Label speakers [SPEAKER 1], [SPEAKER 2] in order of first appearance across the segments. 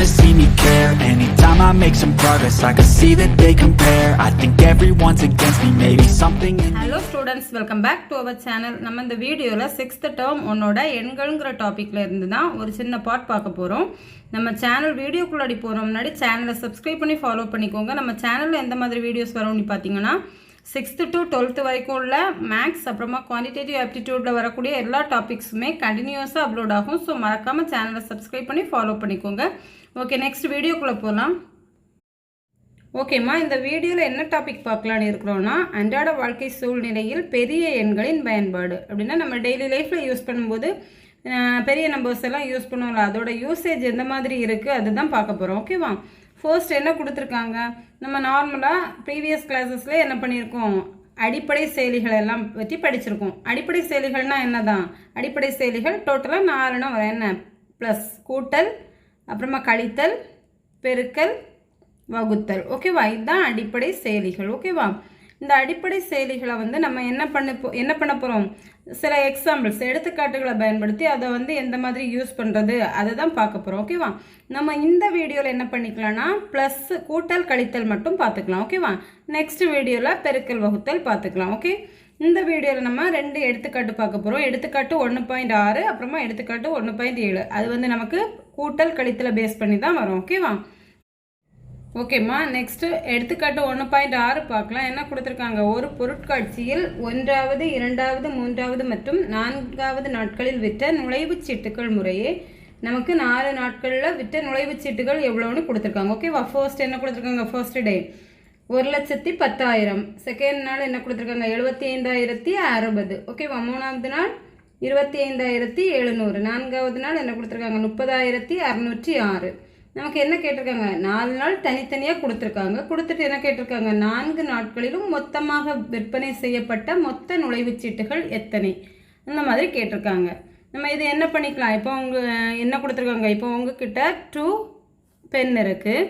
[SPEAKER 1] wanna see me care. Anytime I make some progress, I can see that they compare. I think everyone's against me, maybe something in...
[SPEAKER 2] Hello students, welcome back to our channel. நம்ம இந்த வீடியோல 6th term ஒன்னோட எண்கள்ங்கற டாபிக்ல இருந்து தான் ஒரு சின்ன part பார்க்க போறோம். நம்ம சேனல் வீடியோக்குள்ளடி போறோம் முன்னாடி சேனலை சப்ஸ்கிரைப் பண்ணி ஃபாலோ பண்ணிக்கோங்க. நம்ம சேனல்ல எந்த மாதிரி வீடியோஸ் வரும்னு பாத்தீங்கன்னா 6th to 12th வரைக்கும் உள்ள மேத்ஸ் அப்புறமா குவாண்டிட்டேட்டிவ் ஆப்டிடியூட்ல வரக்கூடிய எல்லா டாபிக்ஸுமே கண்டினியூஸா அப்லோட் ஆகும். ஸோ மறக்காம சேனலை சப்ஸ்கிரைப் பண்ணி ஃபாலோ பண்ணிக்கோங்க. ஓகே, நெக்ஸ்ட் வீடியோக்குள்ள போகலாம். ஓகேம்மா, இந்த வீடியோவில் என்ன டாபிக் பார்க்கலான்னு இருக்கிறோன்னா, அன்றாட வாழ்க்கை சூழ்நிலையில் பெரிய எண்களின் பயன்பாடு. அப்படின்னா நம்ம டெய்லி லைஃப்பில் யூஸ் பண்ணும்போது பெரிய நம்பர்ஸ் எல்லாம் யூஸ் பண்ணுவோம்ல, அதோட யூசேஜ் எந்த மாதிரி இருக்குது அதுதான் பார்க்க போகிறோம். ஓகேவா? ஃபர்ஸ்ட் என்ன கொடுத்துருக்காங்க, நம்ம நார்மலாக ப்ரீவியஸ் கிளாஸஸில் என்ன பண்ணியிருக்கோம், அடிப்படை செயலிகள் எல்லாம் பற்றி படிச்சிருக்கோம். அடிப்படை செயலிகள்னால் என்ன தான், அடிப்படை செயலிகள் டோட்டலாக 4 வரும். என்ன, ப்ளஸ், கூட்டல், அப்புறமா கழித்தல், பெருக்கல், வகுத்தல். ஓகேவா? இதுதான் அடிப்படை செயலிகள். ஓகேவா? இந்த அடிப்படை செயலிகளை வந்து நம்ம என்ன பண்ண போகிறோம், சில எக்ஸாம்பிள்ஸ் எடுத்துக்காட்டுகளை பயன்படுத்தி அதை வந்து எந்த மாதிரி யூஸ் பண்ணுறது அதை தான் பார்க்க போகிறோம். ஓகேவா? நம்ம இந்த வீடியோவில் என்ன பண்ணிக்கலாம்னா ப்ளஸ், கூட்டல், கழித்தல் மட்டும் பார்த்துக்கலாம். ஓகேவா? நெக்ஸ்ட் வீடியோவில் பெருக்கல், வகுத்தல் பார்த்துக்கலாம். ஓகே, இந்த வீடியோவில் நம்ம 2 எடுத்துக்காட்டு பார்க்க போகிறோம். எடுத்துக்காட்டு 1.6 அப்புறமா எடுத்துக்காட்டு 1.7. அது வந்து நமக்கு கூட்டல் கழித்தலை பேஸ் பண்ணி தான் வரும். ஓகேவா? ஓகேம்மா, நெக்ஸ்ட்டு எடுத்துக்காட்டு 1.6 பார்க்கலாம். என்ன கொடுத்துருக்காங்க, ஒரு பொருட்காட்சியில் 1வது, 2வது, 3வது மற்றும் 4வது நாட்களில் விற்ற நுழைவுச் சீட்டுகள் முறையே நமக்கு 4 நாட்களில் விற்ற நுழைவுச் சீட்டுகள் எவ்வளோன்னு கொடுத்துருக்காங்க. ஓகேவா? ஃபர்ஸ்ட் என்ன கொடுத்துருக்காங்க, ஃபர்ஸ்ட் டே 1,10,000. செகண்ட் நாள் என்ன கொடுத்துருக்காங்க, 75,060. ஓகேவா? 3வது நாள் 25,700. 4வது நாள் என்ன கொடுத்துருக்காங்க, 30,606. நமக்கு என்ன கேட்டிருக்காங்க, 4 நாள் தனித்தனியாக கொடுத்துட்டு என்ன கேட்டிருக்காங்க, 4 நாட்களிலும் மொத்தமாக விற்பனை செய்யப்பட்ட மொத்த நுழைவுச்சீட்டுகள் எத்தனை, அந்த மாதிரி கேட்டிருக்காங்க. நம்ம இது என்ன பண்ணிக்கலாம், இப்போ என்ன கொடுத்துருக்காங்க, இப்போ உங்ககிட்ட 2 பென் இருக்குது,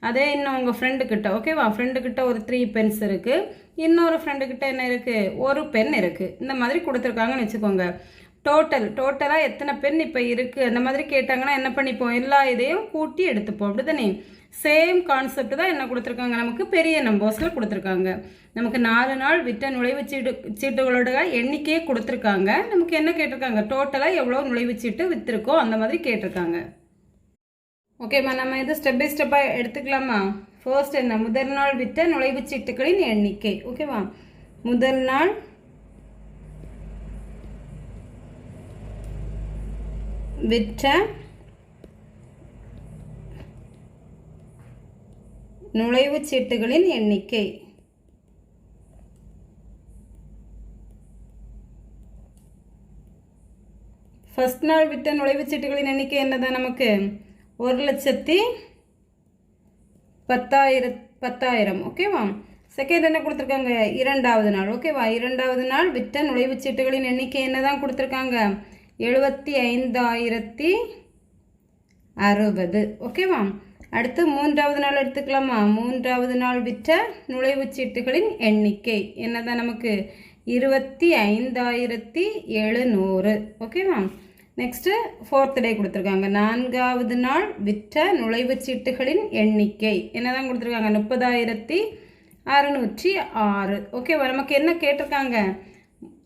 [SPEAKER 2] அதே இன்னும் உங்கள் ஃப்ரெண்டுக்கிட்ட, ஓகேவா, ஃப்ரெண்டுக்கிட்ட ஒரு 3 பென்ஸ் இருக்குது, இன்னொரு ஃப்ரெண்டுக்கிட்ட என்ன இருக்குது, ஒரு பென் இருக்குது. இந்த மாதிரி கொடுத்துருக்காங்கன்னு வச்சுக்கோங்க. டோட்டலாக எத்தனை பென் இப்போ இருக்குது அந்த மாதிரி கேட்டாங்கன்னா என்ன பண்ணிப்போம், எல்லா இதையும் கூட்டி எடுத்துப்போம். அப்படி தானே? சேம் கான்செப்ட் தான் என்ன கொடுத்துருக்காங்க, நமக்கு பெரிய நம்பர்ஸில் கொடுத்துருக்காங்க. நமக்கு 4 நாள் விற்ற நுழைவுச்சீட்டுகளோட எண்ணிக்கையே கொடுத்துருக்காங்க. நமக்கு என்ன கேட்டிருக்காங்க, டோட்டலாக எவ்வளோ நுழைவுச்சீட்டு விற்றுருக்கோ அந்த மாதிரி கேட்டிருக்காங்க. ஓகேம்மா, நம்ம இது ஸ்டெப் பை ஸ்டெப்பாக எடுத்துக்கலாமா? ஃபர்ஸ்ட் என்ன, முதல் நாள் விற்ற நுழைவுச்சீட்டுகளின் எண்ணிக்கை. ஓகேவா? முதல் நாள் விற்ற நுழைவுச் சீட்டுகளின் எண்ணிக்கை. ஃபர்ஸ்ட் நாள் விற்ற நுழைவுச் சீட்டுகளின் எண்ணிக்கை என்னதான், நமக்கு 1,10,000. ஓகேவா? செகண்ட் என்ன கொடுத்துருக்காங்க, 2வது நாள். ஓகேவா? 2வது நாள் விற்ற நுழைவுச் சீட்டுகளின் எண்ணிக்கை என்னதான் கொடுத்துருக்காங்க, 75,060. ஓகேவா? அடுத்து 3வது நாள் எடுத்துக்கலாமா? 3வது நாள் விற்ற நுழைவுச் சீட்டுகளின் எண்ணிக்கை என்னதான் நமக்கு 25,700. ஓகேவா? நெக்ஸ்ட்டு 4th டே கொடுத்துருக்காங்க. 4வது நாள் விற்ற நுழைவுச் சீட்டுகளின் எண்ணிக்கை என்னதான் கொடுத்துருக்காங்க, 30,606. ஓகேவா? நமக்கு என்ன கேட்டிருக்காங்க,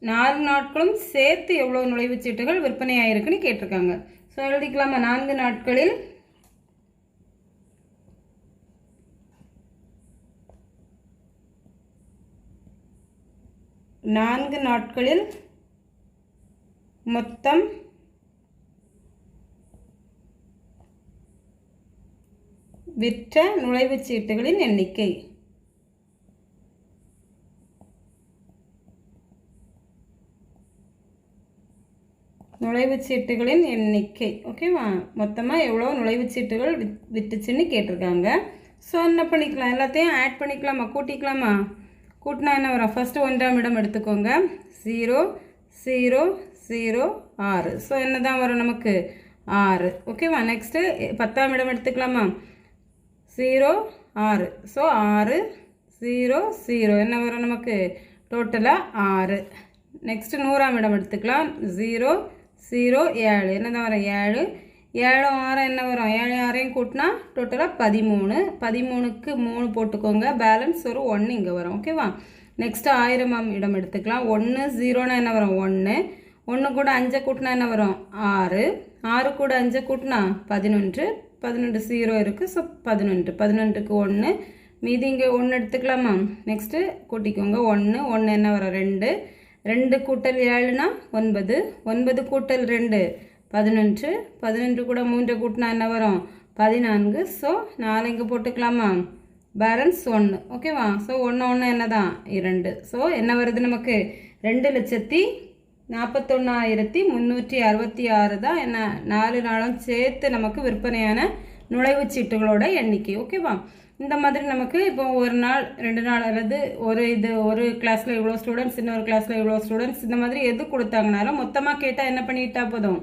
[SPEAKER 2] 4 நாட்களும் சேர்த்து எவ்வளோ நுழைவுச்சீட்டுகள் விற்பனை ஆயிருக்குன்னு கேட்டிருக்காங்க. ஸோ எழுதிக்கலாமா, 4 நாட்களில் மொத்தம் விற்ற நுழைவுச்சீட்டுகளின் எண்ணிக்கை. நுழைவுச்சீட்டுகளின் எண்ணிக்கை. ஓகேவா? மொத்தமாக எவ்வளோ நுழைவுச்சீட்டுகள் விட்டுச்சுன்னு கேட்டிருக்காங்க. ஸோ என்ன பண்ணிக்கலாம், எல்லாத்தையும் ஆட் பண்ணிக்கலாமா, கூட்டிக்கலாமா? கூட்டினா என்ன வரும், ஃபஸ்ட்டு 1ஆம் இடம் எடுத்துக்கோங்க, 0, 0, 0, 6. ஸோ என்ன தான் வரும் நமக்கு, 6. ஓகேவா? நெக்ஸ்ட்டு 10ஆம் இடம் எடுத்துக்கலாமா, 0, 6. ஸோ 6, 0, 0 என்ன வரும் நமக்கு, டோட்டலாக 6. நெக்ஸ்ட்டு 100ஆம் இடம் எடுத்துக்கலாம், 0, 0, 7. என்னதான் வரும், 7, 7 6 என்ன வரும்? 7 6 கூட்டினா டோட்டலாக 13. 13க்கு 3 போட்டுக்கோங்க. பேலன்ஸ் ஒரு 1 இங்கே வரும். ஓகேவா? நெக்ஸ்ட்டு 1000ஆம் இடம் எடுத்துக்கலாம். 1 0னா என்ன வரும்? 1. 1 கூட 5 கூட்டினா என்ன வரும்? 6. 6 கூட 5 கூட்டினா 11. 11 0 இருக்குது. ஸோ 11. 11க்கு 1. மீதி இங்கே 1 எடுத்துக்கலாமா? நெக்ஸ்ட்டு கூட்டிக்கோங்க. 1 1 என்ன வரும்? 2. 2 கூட்டல் 7னா 9. 9 கூட்டல் 2 11. 11 கூட 3 கூட்டினா என்ன வரும்? 14. ஸோ 4 இங்கே போட்டுக்கலாமா? பேலன்ஸ் 1. ஓகேவா? ஸோ 1 1 என்ன தான்? 2. ஸோ என்ன வருது நமக்கு? 2,41,366 தான் என்ன 4 நாளும் சேர்த்து நமக்கு விற்பனையான நுழைவுச் சீட்டுகளோட எண்ணிக்கை. ஓகேவா? இந்த மாதிரி நமக்கு இப்போ ஒரு நாள் 2 நாள் அல்லது ஒரு கிளாஸில் இவ்வளோ ஸ்டூடெண்ட்ஸ், இன்னொரு கிளாஸில் இவ்வளோ ஸ்டூடெண்ட்ஸ், இந்த மாதிரி எது கொடுத்தாங்கனாலும் மொத்தமாக கேட்டால் என்ன பண்ணிட்டா போதும்?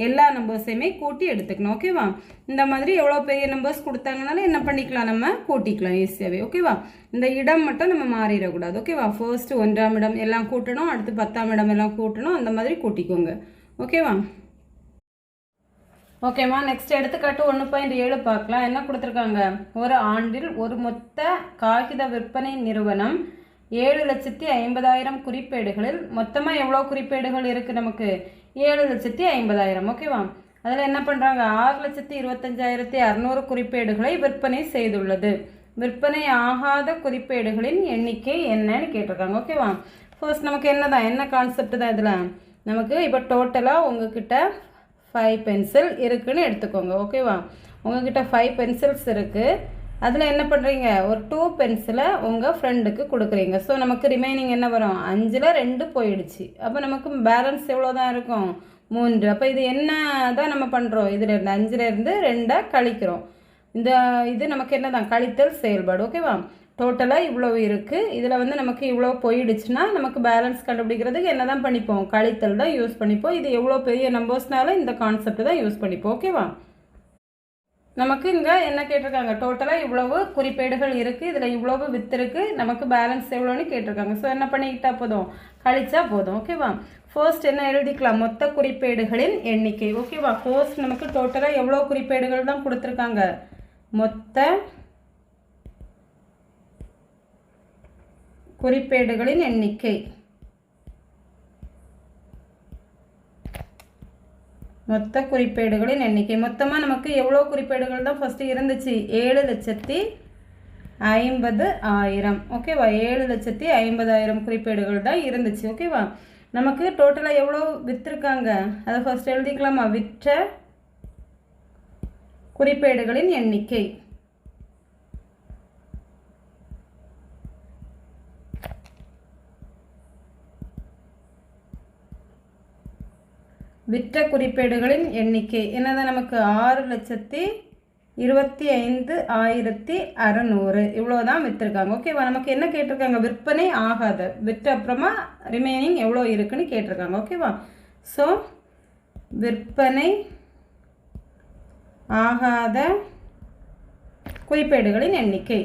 [SPEAKER 2] எல்லா நம்பர்ஸையுமே கூட்டி எடுத்துக்கணும். ஓகேவா? இந்த மாதிரி எவ்வளோ பெரிய நம்பர்ஸ் கொடுத்தாங்கனாலும் என்ன பண்ணிக்கலாம்? நம்ம கூட்டிக்கலாம் ஈஸியாகவே. ஓகேவா? இந்த இடம் மட்டும் நம்ம மாறிடக்கூடாது. ஓகேவா? ஃபர்ஸ்ட்டு 1ஆம் இடம் எல்லாம் கூட்டணும், அடுத்து 10ஆம் இடம் எல்லாம் கூட்டணும், அந்த மாதிரி கூட்டிக்கோங்க. ஓகேவா? ஓகேம்மா, நெக்ஸ்ட் எடுத்துக்காட்டு 1.7 பார்க்கலாம். என்ன கொடுத்துருக்காங்க? ஒரு ஆண்டில் ஒரு மொத்த காகித விற்பனை நிறுவனம் 7,50,000 குறிப்பேடுகளில் மொத்தமாக எவ்வளோ குறிப்பேடுகள் இருக்குது நமக்கு? 7,50,000. ஓகேவா? அதில் என்ன பண்ணுறாங்க? 6,25,600 குறிப்பேடுகளை விற்பனை செய்துள்ளது. விற்பனை ஆகாத குறிப்பேடுகளின் எண்ணிக்கை என்னன்னு கேட்டிருக்காங்க. ஓகேவா? ஃபர்ஸ்ட் நமக்கு என்ன கான்செப்ட் தான் இதில் நமக்கு? இப்போ டோட்டலாக உங்ககிட்ட 5 பென்சில் இருக்குதுன்னு எடுத்துக்கோங்க. ஓகேவா? உங்ககிட்ட 5 பென்சில்ஸ் இருக்குது. அதில் என்ன பண்ணுறீங்க? ஒரு 2 பென்சிலை உங்கள் ஃப்ரெண்டுக்கு கொடுக்குறீங்க. ஸோ நமக்கு ரிமைனிங் என்ன வரும்? 5ல் 2 போயிடுச்சு. அப்போ நமக்கு பேலன்ஸ் எவ்வளோ தான் இருக்கும்? 3. அப்போ இது என்ன தான் நம்ம பண்ணுறோம்? இதிலேருந்து 5லேருந்து 2 கழிக்கிறோம். இது நமக்கு என்ன தான்? கழித்தல் செயல்பாடு. ஓகேவா? டோட்டலாக இவ்வளோ இருக்குது. இதில் நமக்கு இவ்வளோ போயிடுச்சுன்னா நமக்கு பேலன்ஸ் கண்டுபிடிக்கிறதுக்கு என்ன தான் பண்ணிப்போம்? கழித்தல் தான் யூஸ் பண்ணிப்போம். இது எவ்வளோ பெரிய நம்பர்ஸ்னால இந்த கான்செப்ட் தான் யூஸ் பண்ணிப்போம். ஓகேவா? நமக்கு இங்கே என்ன கேட்டிருக்காங்க? டோட்டலாக இவ்வளவு குறிப்பேடுகள் இருக்குது, இதில் இவ்வளவு வித்து இருக்குது, நமக்கு பேலன்ஸ் எவ்வளோன்னு கேட்டிருக்காங்க. ஸோ என்ன பண்ணிக்கிட்டா போதும்? கழிச்சா போதும். ஓகேவா? ஃபர்ஸ்ட் என்ன எழுதிக்கலாம்? மொத்த குறிப்பேடுகளின் எண்ணிக்கை. ஓகேவா? ஃபர்ஸ்ட் நமக்கு டோட்டலாக எவ்வளோ குறிப்பேடுகள் தான் கொடுத்துருக்காங்க? மொத்த குறிப்பேடுகளின் எண்ணிக்கை. மொத்த குறிப்பேடுகளின் எண்ணிக்கை. மொத்தமாக நமக்கு எவ்வளோ குறிப்பேடுகள் தான் ஃபஸ்ட்டு இருந்துச்சு? 7,50,000. ஓகேவா? 7,50,000 குறிப்பேடுகள் தான் இருந்துச்சு. ஓகேவா? நமக்கு டோட்டலாக எவ்வளோ விற்றுருக்காங்க அதை ஃபஸ்ட் எழுதிக்கலாமா? விற்ற குறிப்பேடுகளின் எண்ணிக்கை. விற்ற குறிப்பேடுகளின் எண்ணிக்கை என்னதான்? நமக்கு 6,25,600 இவ்வளோதான் விற்றுருக்காங்க. ஓகேவா? நமக்கு என்ன கேட்டிருக்காங்க? விற்பனை ஆகாத, விற்ற அப்புறமா ரிமைனிங் எவ்வளோ இருக்குன்னு கேட்டிருக்காங்க. ஓகேவா? ஸோ விற்பனை ஆகாத குறிப்பேடுகளின் எண்ணிக்கை.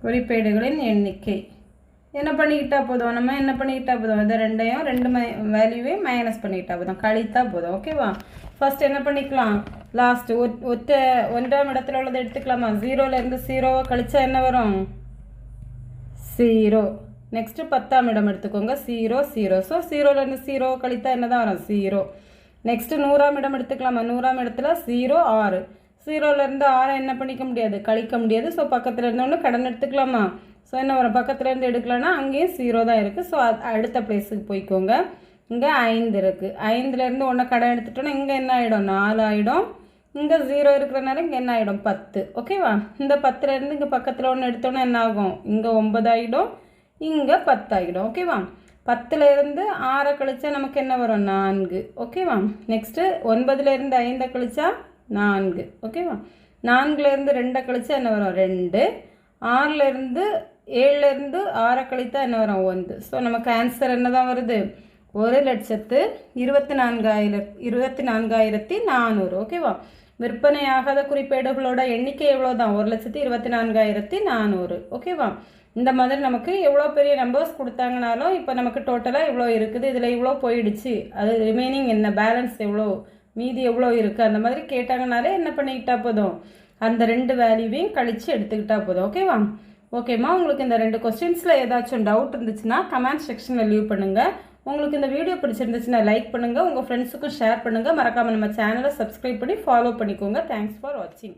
[SPEAKER 2] குறிப்பேடுகளின் எண்ணிக்கை என்ன பண்ணிக்கிட்டா போதும்? நம்ம என்ன பண்ணிக்கிட்டா போதும்? இதை ரெண்டையும் 2 வேல்யூவே மைனஸ் பண்ணிக்கிட்டா போதும், கழித்தா போதும். ஓகேவா? ஃபர்ஸ்ட் என்ன பண்ணிக்கலாம்? லாஸ்ட் 1ஆம் இடத்துல உள்ளதை எடுத்துக்கலாமா? 0லேருந்து 0 கழிச்சா என்ன வரும்? 0. நெக்ஸ்ட்டு 10ஆம் இடம் எடுத்துக்கோங்க. 0 0. ஸோ 0லேருந்து 0 கழித்தா என்ன தான் வரும்? 0. நெக்ஸ்ட்டு 100ஆம் இடம் எடுத்துக்கலாமா? 100ஆம் இடத்துல 0 6. 0லேருந்து 6 என்ன பண்ணிக்க முடியாது? கழிக்க முடியாது. ஸோ பக்கத்தில் இருந்தோன்னு கடன் எடுத்துக்கலாமா? ஸோ என்ன வரும்? பக்கத்துலேருந்து எடுக்கலான்னா அங்கேயும் 0 தான் இருக்குது. ஸோ அடுத்த பிளேஸுக்கு போய்க்கோங்க. இங்கே 5 இருக்குது. 5லேருந்து 1 கடன் எடுத்துட்டோன்னா இங்கே என்ன ஆகிடும்? 4 ஆகிடும். இங்கே 0 இருக்கிறனால இங்கே என்ன ஆகிடும்? 10. ஓகேவா? இந்த 10லேருந்து இங்கே பக்கத்தில் 1 எடுத்தோன்னா என்ன ஆகும்? இங்கே 9 ஆகிடும், இங்கே 10 ஆகிடும். ஓகேவா? 10லேருந்து 6 கழிச்சா நமக்கு என்ன வரும்? 4. ஓகேவா? நெக்ஸ்ட்டு 9லேருந்து 5 கழிச்சா 4. ஓகேவா? 4லேருந்து 2 கழிச்சா என்ன வரும்? 2. 6லேருந்து 7லேருந்து 6 கழித்தா என்ன வரும்? 1. ஸோ நமக்கு ஆன்சர் என்ன தான் வருது? 1,24,400. ஓகேவா? விற்பனையாகாத குறிப்பேடுகளோட எண்ணிக்கை எவ்வளோ தான்? 1,24,400. ஓகேவா? இந்த மாதிரி நமக்கு எவ்வளோ பெரிய நம்பர்ஸ் கொடுத்தாங்கனாலும் இப்போ நமக்கு டோட்டலாக இவ்வளோ இருக்குது, இதில் இவ்வளோ போயிடுச்சு, அது ரிமைனிங் என்ன, பேலன்ஸ் எவ்வளோ, மீதி எவ்வளோ இருக்குது, அந்த மாதிரி கேட்டாங்கனாலே என்ன பண்ணிக்கிட்டா போதும், அந்த 2 வேல்யூவையும் கழித்து எடுத்துக்கிட்டா போதும். ஓகேவா? ஓகேம்மா, உங்களுக்கு இந்த 2 கொஸ்டின்ஸில் ஏதாச்சும் டவுட் இருந்துச்சுன்னா கமெண்ட் செக்ஷனில் லீவ் பண்ணுங்கள். உங்களுக்கு இந்த வீடியோ பிடிச்சிருந்துச்சுன்னா லைக் பண்ணுங்கள், உங்கள் ஃப்ரெண்ட்ஸுக்கும் ஷேர் பண்ணுங்கள். மறக்காமல் நம்ம சேனலை சப்ஸ்கிரைப் பண்ணி ஃபாலோ பண்ணிக்கோங்க. தேங்க்ஸ் ஃபார் வாட்சிங்.